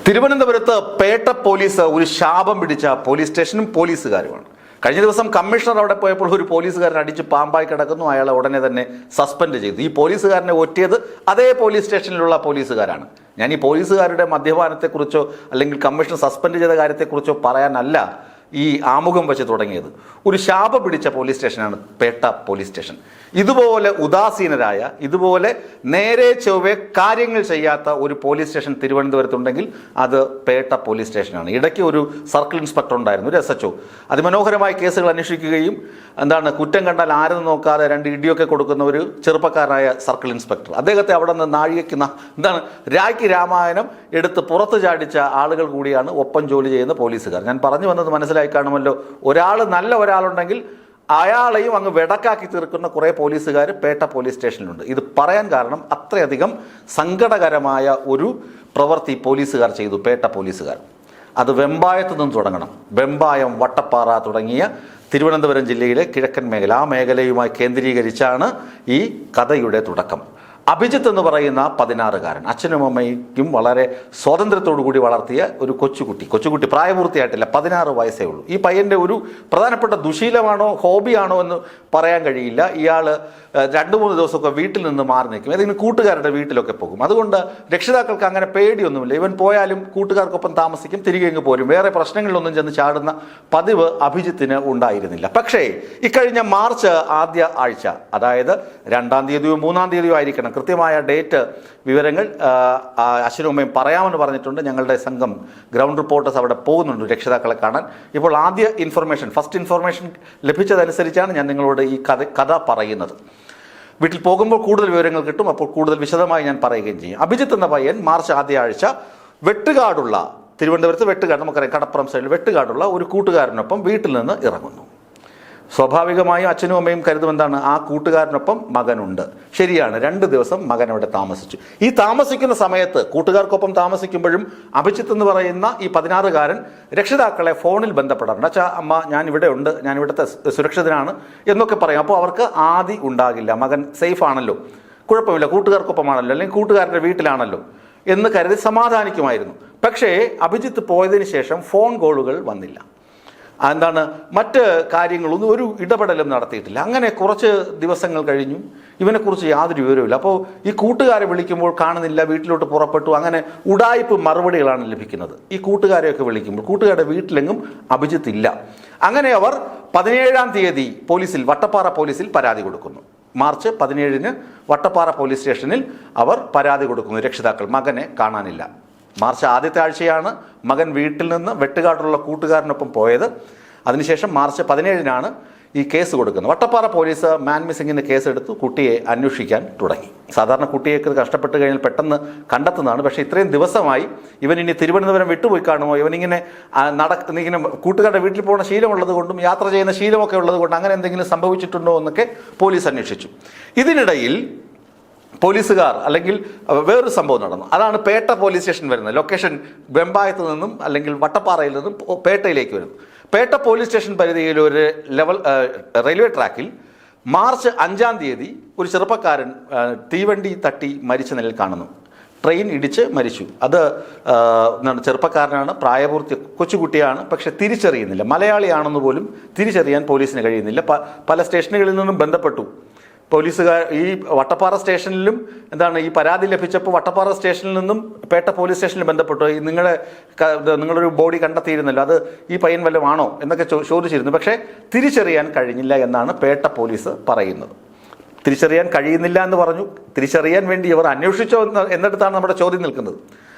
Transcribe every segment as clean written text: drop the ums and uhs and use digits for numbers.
തിരുവനന്തപുരത്ത് പേട്ട പോലീസ് ഒരു ശാപം പിടിച്ച പോലീസ് സ്റ്റേഷനും പോലീസുകാരുമാണ്. കഴിഞ്ഞ ദിവസം കമ്മീഷണർ അവിടെ പോയപ്പോൾ ഒരു പോലീസുകാരൻ അടിച്ച് പാമ്പായി കിടക്കുന്നു. അയാളെ ഉടനെ തന്നെ സസ്പെൻഡ് ചെയ്തു. ഈ പോലീസുകാരനെ ഒറ്റിയത് അതേ പോലീസ് സ്റ്റേഷനിലുള്ള പോലീസുകാരാണ്. ഞാൻ ഈ പോലീസുകാരുടെ മദ്യപാനത്തെക്കുറിച്ചോ അല്ലെങ്കിൽ കമ്മീഷൻ സസ്പെൻഡ് ചെയ്ത കാര്യത്തെക്കുറിച്ചോ പറയാനല്ല ഈ ആമുഖം വെച്ച് തുടങ്ങിയത്. ഒരു ശാപം പിടിച്ച പോലീസ് സ്റ്റേഷനാണ് പേട്ട പോലീസ് സ്റ്റേഷൻ. ഇതുപോലെ ഉദാസീനരായ, ഇതുപോലെ നേരെ ചൊവ്വെ കാര്യങ്ങൾ ചെയ്യാത്ത ഒരു പോലീസ് സ്റ്റേഷൻ തിരുവനന്തപുരത്തുണ്ടെങ്കിൽ അത് പേട്ട പോലീസ് സ്റ്റേഷനാണ്. ഇടയ്ക്ക് ഒരു സർക്കിൾ ഇൻസ്പെക്ടർ ഉണ്ടായിരുന്നു, ഒരു SHO. അതിമനോഹരമായ കേസുകൾ അന്വേഷിക്കുകയും കുറ്റം കണ്ടാൽ ആരെന്ന് നോക്കാതെ 2 ഇടിയൊക്കെ കൊടുക്കുന്ന ഒരു ചെറുപ്പക്കാരനായ സർക്കിൾ ഇൻസ്പെക്ടർ. അദ്ദേഹത്തെ അവിടെ നിന്ന് നാഴികയ്ക്ക് രായ്ക്ക് രാമായണം എടുത്ത് പുറത്തു ചാടിച്ച ആളുകൾ കൂടിയാണ് ഒപ്പം ജോലി ചെയ്യുന്ന പോലീസുകാർ. ഞാൻ പറഞ്ഞു വന്നത് മനസ്സിലായി കാണുമല്ലോ. നല്ല ഒരാളുണ്ടെങ്കിൽ അയാളെയും അങ്ങ് വെടക്കാക്കി തീർക്കുന്ന കുറേ പോലീസുകാർ പേട്ട പോലീസ് സ്റ്റേഷനിലുണ്ട്. ഇത് പറയാൻ കാരണം അത്രയധികം സങ്കടകരമായ ഒരു പ്രവൃത്തി പോലീസുകാർ ചെയ്തു, പേട്ട പോലീസുകാർ. അത് വെമ്പായത്ത് നിന്ന് തുടങ്ങണം. വെമ്പായം, വട്ടപ്പാറ തുടങ്ങിയ തിരുവനന്തപുരം ജില്ലയിലെ കിഴക്കൻ മേഖല, ആ മേഖലയുമായി കേന്ദ്രീകരിച്ചാണ് ഈ കഥയുടെ തുടക്കം. അഭിജിത്ത് എന്ന് പറയുന്ന 16-കാരൻ, അച്ഛനും അമ്മയ്ക്കും വളരെ സ്വാതന്ത്ര്യത്തോടു കൂടി വളർത്തിയ ഒരു കൊച്ചുകുട്ടി പ്രായപൂർത്തിയായിട്ടില്ല, 16 വയസ്സേ ഉള്ളൂ. ഈ പയ്യൻ്റെ ഒരു പ്രധാനപ്പെട്ട ദുശീലമാണോ ഹോബിയാണോ എന്ന് പറയാൻ കഴിയില്ല. ഇയാൾ 2-3 ദിവസമൊക്കെ വീട്ടിൽ നിന്ന് മാറി നിൽക്കും, ഏതെങ്കിലും കൂട്ടുകാരുടെ വീട്ടിലൊക്കെ പോകും. അതുകൊണ്ട് രക്ഷിതാക്കൾക്ക് അങ്ങനെ പേടിയൊന്നുമില്ല. ഇവൻ പോയാലും കൂട്ടുകാർക്കൊപ്പം താമസിക്കും, തിരികെ ഇങ്ങ് പോരും. വേറെ പ്രശ്നങ്ങളിലൊന്നും ചെന്ന് ചാടുന്ന പതിവ് അഭിജിത്തിന് ഉണ്ടായിരുന്നില്ല. പക്ഷേ ഇക്കഴിഞ്ഞ മാർച്ച് ആദ്യ ആഴ്ച, അതായത് 2-ാം തീയതിയോ 3-ാം തീയതിയോ ആയിരിക്കണം, കൃത്യമായ ഡേറ്റ് വിവരങ്ങൾ അച്ഛനും അമ്മയും പറയാമെന്ന് പറഞ്ഞിട്ടുണ്ട്. ഞങ്ങളുടെ സംഘം ഗ്രൗണ്ട് റിപ്പോർട്ടേഴ്സ് അവിടെ പോകുന്നുണ്ട് രക്ഷിതാക്കളെ കാണാൻ. ഇപ്പോൾ ഫസ്റ്റ് ഇൻഫർമേഷൻ ലഭിച്ചതനുസരിച്ചാണ് ഞാൻ നിങ്ങളോട് ഈ കഥ പറയുന്നത്. വീട്ടിൽ പോകുമ്പോൾ കൂടുതൽ വിവരങ്ങൾ കിട്ടും, അപ്പോൾ കൂടുതൽ വിശദമായി ഞാൻ പറയുകയും ചെയ്യും. അഭിജിത്ത് എന്ന പയ്യൻ മാർച്ച് ആദ്യ ആഴ്ച വെട്ടുകാടുള്ള, തിരുവനന്തപുരത്ത് വെട്ടുകാട്, നമുക്കറിയാം കടപ്പുറം സൈഡിൽ വെട്ടുകാടുള്ള ഒരു കൂട്ടുകാരനൊപ്പം വീട്ടിൽ നിന്ന് ഇറങ്ങുന്നു. സ്വാഭാവികമായും അച്ഛനും അമ്മയും കരുതുമെന്താണ്, ആ കൂട്ടുകാരനൊപ്പം മകനുണ്ട്. ശരിയാണ്, 2 ദിവസം മകൻ അവിടെ താമസിച്ചു. ഈ താമസിക്കുന്ന സമയത്ത് കൂട്ടുകാർക്കൊപ്പം താമസിക്കുമ്പോഴും അഭിജിത്ത് എന്ന് പറയുന്ന ഈ 16-കാരൻ രക്ഷിതാക്കളെ ഫോണിൽ ബന്ധപ്പെടാറുണ്ട്. അച്ഛാ, അമ്മ, ഞാൻ ഇവിടെ ഉണ്ട്, ഞാൻ ഇവിടുത്തെ സുരക്ഷിതനാണ് എന്നൊക്കെ പറയും. അപ്പോൾ അവർക്ക് ആദി ഉണ്ടാകില്ല. മകൻ സേഫ് ആണല്ലോ, കുഴപ്പമില്ല, കൂട്ടുകാർക്കൊപ്പമാണല്ലോ, അല്ലെങ്കിൽ കൂട്ടുകാരുടെ വീട്ടിലാണല്ലോ എന്ന് കരുതി സമാധാനിക്കുമായിരുന്നു. പക്ഷേ അഭിജിത്ത് പോയതിന് ശേഷം ഫോൺ കോളുകൾ വന്നില്ല. മറ്റ് കാര്യങ്ങളൊന്നും ഒരു ഇടപെടലും നടത്തിയിട്ടില്ല. അങ്ങനെ കുറച്ച് ദിവസങ്ങൾ കഴിഞ്ഞു. ഇവനെക്കുറിച്ച് യാതൊരു വിവരവുമില്ല. അപ്പോൾ ഈ കൂട്ടുകാരെ വിളിക്കുമ്പോൾ കാണുന്നില്ല, വീട്ടിലോട്ട് പുറപ്പെട്ടു. അങ്ങനെ ഉടായിപ്പ് മറുപടികളാണ് ലഭിക്കുന്നത്. ഈ കൂട്ടുകാരെയൊക്കെ വിളിക്കുമ്പോൾ കൂട്ടുകാരുടെ വീട്ടിലെങ്ങും അഭിജിത്ത് ഇല്ല. അങ്ങനെ അവർ 17-ാം തീയതി വട്ടപ്പാറ പോലീസിൽ പരാതി കൊടുക്കുന്നു. മാർച്ച് 17-ന് വട്ടപ്പാറ പോലീസ് സ്റ്റേഷനിൽ അവർ പരാതി കൊടുക്കുന്നു. രക്ഷിതാക്കൾ മകനെ കാണാനില്ല. മാർച്ച് ആദ്യത്തെ ആഴ്ചയാണ് മകൻ വീട്ടിൽ നിന്ന് വെട്ടുകാടുള്ള കൂട്ടുകാരനൊപ്പം പോയത്. അതിനുശേഷം മാർച്ച് 17-നാണ് ഈ കേസ് കൊടുക്കുന്നത്. വട്ടപ്പാറ പോലീസ് മാൻ മിസ്സിങ്ങിന് കേസെടുത്ത് കുട്ടിയെ അന്വേഷിക്കാൻ തുടങ്ങി. സാധാരണ കുട്ടിയൊക്കെ കഷ്ടപ്പെട്ട് കഴിഞ്ഞാൽ പെട്ടെന്ന് കണ്ടെത്തുന്നതാണ്. പക്ഷേ ഇത്രയും ദിവസമായി ഇവൻ ഇനി തിരുവനന്തപുരം വിട്ടുപോയി കാണുമോ, ഇവനിങ്ങനെ കൂട്ടുകാരുടെ വീട്ടിൽ പോകുന്ന ശീലമുള്ളത് കൊണ്ടും യാത്ര ചെയ്യുന്ന ശീലമൊക്കെ ഉള്ളത് കൊണ്ട് അങ്ങനെ എന്തെങ്കിലും സംഭവിച്ചിട്ടുണ്ടോ എന്നൊക്കെ പോലീസ് അന്വേഷിച്ചു. ഇതിനിടയിൽ പോലീസുകാർ അല്ലെങ്കിൽ വേറൊരു സംഭവം നടന്നു. അതാണ് പേട്ട പോലീസ് സ്റ്റേഷൻ വരുന്നത്. ലൊക്കേഷൻ വെമ്പായത്ത് നിന്നും അല്ലെങ്കിൽ വട്ടപ്പാറയിൽ നിന്നും പേട്ടയിലേക്ക് വരുന്നു. പേട്ട പോലീസ് സ്റ്റേഷൻ പരിധിയിൽ ഒരു റെയിൽവേ ട്രാക്കിൽ മാർച്ച് 5-ാം തീയതി ഒരു ചെറുപ്പക്കാരൻ തീവണ്ടി തട്ടി മരിച്ച നിലയിൽ കാണുന്നു. ട്രെയിൻ ഇടിച്ച് മരിച്ചു. അത് ചെറുപ്പക്കാരനാണ്, പ്രായപൂർത്തി കൊച്ചുകുട്ടിയാണ്. പക്ഷെ തിരിച്ചറിയുന്നില്ല, മലയാളിയാണെന്ന് പോലും തിരിച്ചറിയാൻ പോലീസിന് കഴിയുന്നില്ല. പല സ്റ്റേഷനുകളിൽ നിന്നും ബന്ധപ്പെട്ടു പോലീസുകാർ. ഈ വട്ടപ്പാറ സ്റ്റേഷനിലും ഈ പരാതി ലഭിച്ചപ്പോൾ വട്ടപ്പാറ സ്റ്റേഷനിൽ നിന്നും പേട്ട പോലീസ് സ്റ്റേഷനിൽ ബന്ധപ്പെട്ടു. നിങ്ങളൊരു ബോഡി കണ്ടെത്തിയിരുന്നല്ലോ, അത് ഈ പയ്യൻ വല്ലതും ആണോ എന്നൊക്കെ ചോദിച്ചിരുന്നു. പക്ഷേ തിരിച്ചറിയാൻ കഴിഞ്ഞില്ല എന്നാണ് പേട്ട പോലീസ് പറയുന്നത്. തിരിച്ചറിയാൻ കഴിയുന്നില്ല എന്ന് പറഞ്ഞു. തിരിച്ചറിയാൻ വേണ്ടി ഇവർ അന്വേഷിച്ചോ എന്നിടത്താണ് നമ്മുടെ ചോദ്യം നിൽക്കുന്നത്.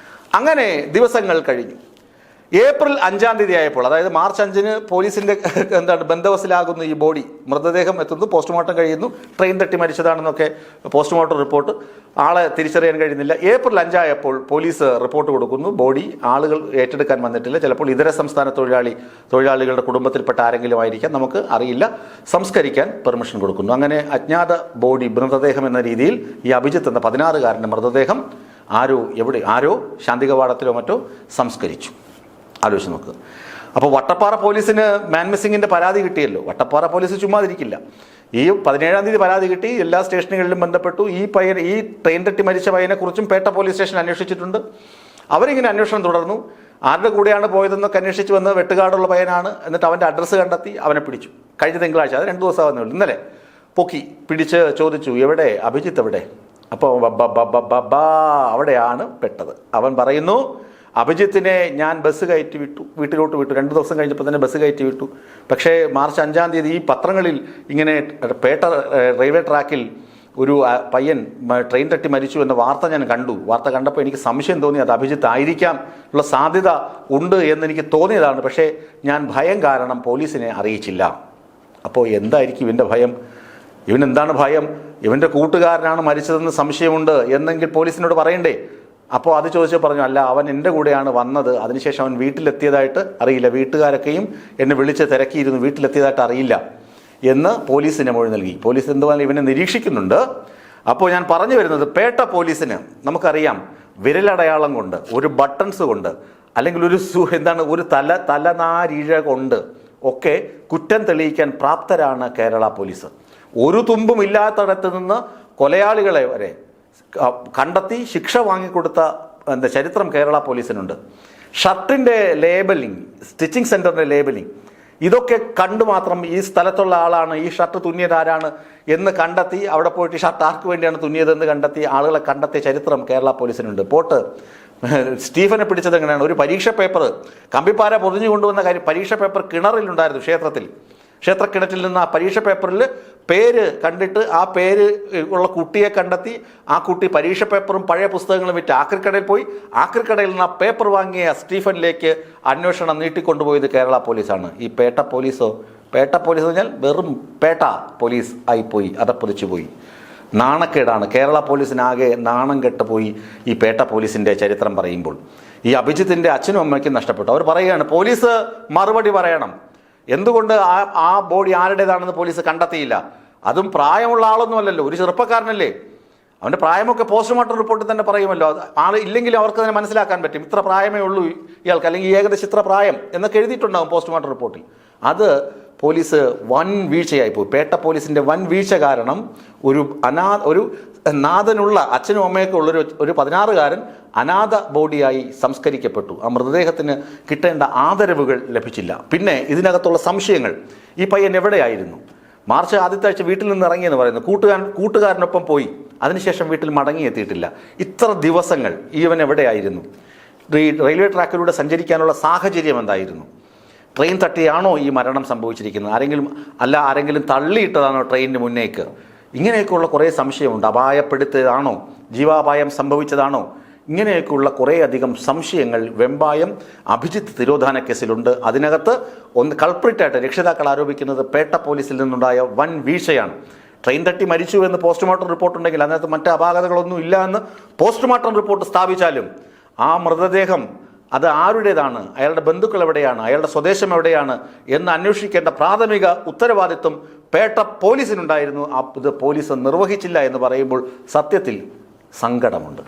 അങ്ങനെ ദിവസങ്ങൾ കഴിഞ്ഞു. ഏപ്രിൽ 5-ാം തീയതി ആയപ്പോൾ, അതായത് മാർച്ച് 5-ന് പോലീസിന്റെ ബന്ദോബസ്തിലാകുന്നു ഈ ബോഡി. മൃതദേഹം എത്തുന്നു, പോസ്റ്റ്മോർട്ടം കഴിയുന്നു. ട്രെയിൻ തട്ടി മരിച്ചതാണെന്നൊക്കെ പോസ്റ്റ്മോർട്ടം റിപ്പോർട്ട്. ആളെ തിരിച്ചറിയാൻ കഴിയുന്നില്ല. ഏപ്രിൽ 5 ആയപ്പോൾ പോലീസ് റിപ്പോർട്ട് കൊടുക്കുന്നു. ബോഡി ആളുകൾ ഏറ്റെടുക്കാൻ വന്നിട്ടില്ല. ചിലപ്പോൾ ഇതര സംസ്ഥാന തൊഴിലാളികളുടെ കുടുംബത്തിൽപ്പെട്ട ആരെങ്കിലും ആയിരിക്കാം, നമുക്ക് അറിയില്ല. സംസ്കരിക്കാൻ പെർമിഷൻ കൊടുക്കുന്നു. അങ്ങനെ അജ്ഞാത ബോഡി, മൃതദേഹം എന്ന രീതിയിൽ ഈ അഭിജിത്ത് എന്ന 16-കാരൻ്റെ മൃതദേഹം ആരോ ശാന്തികവാടത്തിലോ മറ്റോ സംസ്കരിച്ചു. ആലോചിച്ച് നോക്കുക. അപ്പോൾ വട്ടപ്പാറ പോലീസിന് മാൻ മിസ്സിങ്ങിൻ്റെ പരാതി കിട്ടിയല്ലോ. വട്ടപ്പാറ പോലീസ് ചുമ്മാതിരിക്കില്ല. ഈ 17-ാം തീയതി പരാതി കിട്ടി, എല്ലാ സ്റ്റേഷനുകളിലും ബന്ധപ്പെട്ടു. ഈ ട്രെയിൻ തട്ടി മരിച്ച പയ്യനെക്കുറിച്ചും പേട്ട പോലീസ് സ്റ്റേഷൻ അന്വേഷിച്ചിട്ടുണ്ട്. അവരിങ്ങനെ അന്വേഷണം തുടർന്നു. ആരുടെ കൂടെയാണ് പോയതെന്നൊക്കെ അന്വേഷിച്ച് വന്ന് വെട്ടുകാടുള്ള പയ്യനാണ്. എന്നിട്ട് അവൻ്റെ അഡ്രസ്സ് കണ്ടെത്തി അവനെ പിടിച്ചു. കഴിഞ്ഞ തിങ്കളാഴ്ച, അത് 2 ദിവസം ആവുന്നേ ഉള്ളൂ. ഇന്നലെ പൊക്കി പിടിച്ച് ചോദിച്ചു, എവിടെ അഭിജിത്ത് എവിടെ? അപ്പോൾ അവിടെയാണ് പെട്ടത്. അവൻ പറയുന്നു, അഭിജിത്തിനെ ഞാൻ ബസ് കയറ്റി വിട്ടു, വീട്ടിലോട്ട് വിട്ടു. 2 ദിവസം കഴിഞ്ഞപ്പോൾ തന്നെ ബസ് കയറ്റി വിട്ടു. പക്ഷേ മാർച്ച് 5-ാം തീയതി ഈ പത്രങ്ങളിൽ ഇങ്ങനെ പേട്ട റെയിൽവേ ട്രാക്കിൽ ഒരു പയ്യൻ ട്രെയിൻ തട്ടി മരിച്ചു എന്ന വാർത്ത ഞാൻ കണ്ടു. വാർത്ത കണ്ടപ്പോൾ എനിക്ക് സംശയം തോന്നി, അത് അഭിജിത്ത് ആയിരിക്കാം ഉള്ള സാധ്യത ഉണ്ട് എന്നെനിക്ക് തോന്നിയതാണ്. പക്ഷേ ഞാൻ ഭയം കാരണം പോലീസിനെ അറിയിച്ചില്ല. അപ്പോൾ എന്തായിരിക്കും ഇവൻ്റെ ഭയം? ഇവനെന്താണ് ഭയം? ഇവൻ്റെ കൂട്ടുകാരനാണ് മരിച്ചതെന്ന് സംശയമുണ്ട് എന്നെങ്കിൽ പോലീസിനോട് പറയണ്ടേ? അപ്പോൾ അത് ചോദിച്ചാൽ പറഞ്ഞു, അല്ല, അവൻ എൻ്റെ കൂടെയാണ് വന്നത്, അതിനുശേഷം അവൻ വീട്ടിലെത്തിയതായിട്ട് അറിയില്ല, വീട്ടുകാരൊക്കെയും എന്നെ വിളിച്ച് തിരക്കിയിരുന്നു, വീട്ടിലെത്തിയതായിട്ട് അറിയില്ല എന്ന് പോലീസിന് മൊഴി നൽകി. പോലീസ് എന്തുവാണ് ഇവനെ നിരീക്ഷിക്കുന്നുണ്ട്. അപ്പോൾ ഞാൻ പറഞ്ഞു വരുന്നത്, പേട്ട പോലീസിന് നമുക്കറിയാം, വിരലടയാളം കൊണ്ട്, ഒരു ബട്ടൺസ് കൊണ്ട്, അല്ലെങ്കിൽ ഒരു തലനാരിഴ കൊണ്ട് ഒക്കെ കുറ്റം തെളിയിക്കാൻ പ്രാപ്തരാണ് കേരള പോലീസ്. ഒരു തുമ്പും ഇല്ലാത്തടത്ത് നിന്ന് കൊലയാളികളെ വരെ കണ്ടെത്തി ശിക്ഷ വാങ്ങിക്കൊടുത്ത ചരിത്രം കേരള പോലീസിനുണ്ട്. ഷർട്ടിൻ്റെ ലേബലിംഗ്, സ്റ്റിച്ചിങ് സെൻറ്ററിൻ്റെ ലേബലിംഗ്, ഇതൊക്കെ കണ്ടു മാത്രം ഈ സ്ഥലത്തുള്ള ആളാണ്, ഈ ഷർട്ട് തുന്നിയത് ആരാണ് എന്ന് കണ്ടെത്തി, അവിടെ പോയിട്ട് ഈ ഷർട്ട് ആർക്ക് വേണ്ടിയാണ് തുന്നിയതെന്ന് കണ്ടെത്തി ആളുകളെ കണ്ടെത്തിയ ചരിത്രം കേരള പോലീസിനുണ്ട്. പോട്ട് സ്റ്റീഫനെ പിടിച്ചത് എങ്ങനെയാണ്? ഒരു പരീക്ഷ പേപ്പർ, കമ്പിപ്പാര പൊതിഞ്ഞു കൊണ്ടുവന്ന പരീക്ഷ പേപ്പർ കിണറിലുണ്ടായിരുന്നു, ക്ഷേത്രക്കിണറ്റിൽ നിന്ന്. ആ പരീക്ഷ പേപ്പറിൽ പേര് കണ്ടിട്ട് ആ പേര് ഉള്ള കുട്ടിയെ കണ്ടെത്തി ആ കുട്ടി പരീക്ഷ പേപ്പറും പഴയ പുസ്തകങ്ങളും വിറ്റ് ആക്രിക്കടയിൽ പോയി. ആക്രിക്കടയിൽ നിന്ന് ആ പേപ്പർ വാങ്ങിയ സ്റ്റീഫനിലേക്ക് അന്വേഷണം നീട്ടിക്കൊണ്ടുപോയത് കേരള പോലീസാണ്. ഈ പേട്ട പോലീസോ? പേട്ട പോലീസ് എന്ന് പറഞ്ഞാൽ വെറും പേട്ട പോലീസ് ആയിപ്പോയി, അതപ്പതിച്ചു പോയി. നാണക്കേടാണ്. കേരള പോലീസിനാകെ നാണം കെട്ടുപോയി ഈ പേട്ട പോലീസിൻ്റെ ചരിത്രം പറയുമ്പോൾ. ഈ അഭിജിത്തിൻ്റെ അച്ഛനും അമ്മയ്ക്കും നഷ്ടപ്പെട്ടു. അവർ പറയുകയാണ്, പോലീസ് മറുപടി പറയണം. എന്തുകൊണ്ട് ആ ബോഡി ആരുടേതാണെന്ന് പോലീസ് കണ്ടെത്തിയില്ല? അതും പ്രായമുള്ള ആളൊന്നും അല്ലല്ലോ, ഒരു ചെറുപ്പക്കാരനല്ലേ. അവൻ്റെ പ്രായമൊക്കെ പോസ്റ്റ്മോർട്ടം റിപ്പോർട്ടിൽ തന്നെ പറയുമല്ലോ. ആൾ ഇല്ലെങ്കിലും അവർക്ക് തന്നെ മനസ്സിലാക്കാൻ പറ്റും, ഇത്ര പ്രായമേ ഉള്ളൂ ഇയാൾക്ക്, അല്ലെങ്കിൽ ഏകദേശം ഇത്ര പ്രായം എന്നൊക്കെ എഴുതിയിട്ടുണ്ടാകും പോസ്റ്റ്മോർട്ടം റിപ്പോർട്ടിൽ. അത് പോലീസ് വൻ വീഴ്ചയായിപ്പോയി. പേട്ട പോലീസിൻ്റെ വൻ വീഴ്ച കാരണം ഒരു നാഥനുള്ള അച്ഛനും അമ്മയൊക്കെ ഉള്ളൊരു 16-കാരൻ അനാഥ ബോഡിയായി സംസ്കരിക്കപ്പെട്ടു. ആ മൃതദേഹത്തിന് കിട്ടേണ്ട ആദരവുകൾ ലഭിച്ചില്ല. പിന്നെ ഇതിനകത്തുള്ള സംശയങ്ങൾ, ഈ പയ്യൻ എവിടെയായിരുന്നു? മാർച്ച് ആദ്യത്തെ ആഴ്ച വീട്ടിൽ നിന്ന് ഇറങ്ങിയെന്ന് പറയുന്നു. കൂട്ടുകാരനൊപ്പം പോയി, അതിനുശേഷം വീട്ടിൽ മടങ്ങിയെത്തിയിട്ടില്ല. ഇത്ര ദിവസങ്ങൾ ഇവൻ എവിടെയായിരുന്നു? റെയിൽവേ ട്രാക്കിലൂടെ സഞ്ചരിക്കാനുള്ള സാഹചര്യം എന്തായിരുന്നു? ട്രെയിൻ തട്ടിയാണോ ഈ മരണം സംഭവിച്ചിരിക്കുന്നത്? ആരെങ്കിലും തള്ളിയിട്ടതാണോ ട്രെയിനിന് മുന്നേക്ക്? ഇങ്ങനെയൊക്കെയുള്ള കുറേ സംശയമുണ്ട്. അപായപ്പെടുത്തിയതാണോ? ജീവാപായം സംഭവിച്ചതാണോ? ഇങ്ങനെയൊക്കെയുള്ള കുറേയധികം സംശയങ്ങൾ വെമ്പായം അഭിജിത്ത് തിരോധാന കേസിലുണ്ട്. അതിനകത്ത് കൾപ്രിറ്റായിട്ട് രക്ഷിതാക്കൾ ആരോപിക്കുന്നത് പേട്ട പോലീസിൽ നിന്നുണ്ടായ വൻ വീഴ്ചയാണ്. ട്രെയിൻ തട്ടി മരിച്ചു എന്ന് പോസ്റ്റ്മോർട്ടം റിപ്പോർട്ടുണ്ടെങ്കിൽ അതിനകത്ത് മറ്റ് അപാകതകളൊന്നും ഇല്ല എന്ന് പോസ്റ്റ്മോർട്ടം റിപ്പോർട്ട് സ്ഥാപിച്ചാലും ആ മൃതദേഹം അത് ആരുടേതാണ്, അയാളുടെ ബന്ധുക്കൾ എവിടെയാണ്, അയാളുടെ സ്വദേശം എവിടെയാണ് എന്ന് അന്വേഷിക്കേണ്ട പ്രാഥമിക ഉത്തരവാദിത്വം പേട്ട പോലീസിനുണ്ടായിരുന്നു. ഇത് പോലീസ് നിർവഹിച്ചില്ല എന്ന് പറയുമ്പോൾ സത്യത്തിൽ സങ്കടമുണ്ട്.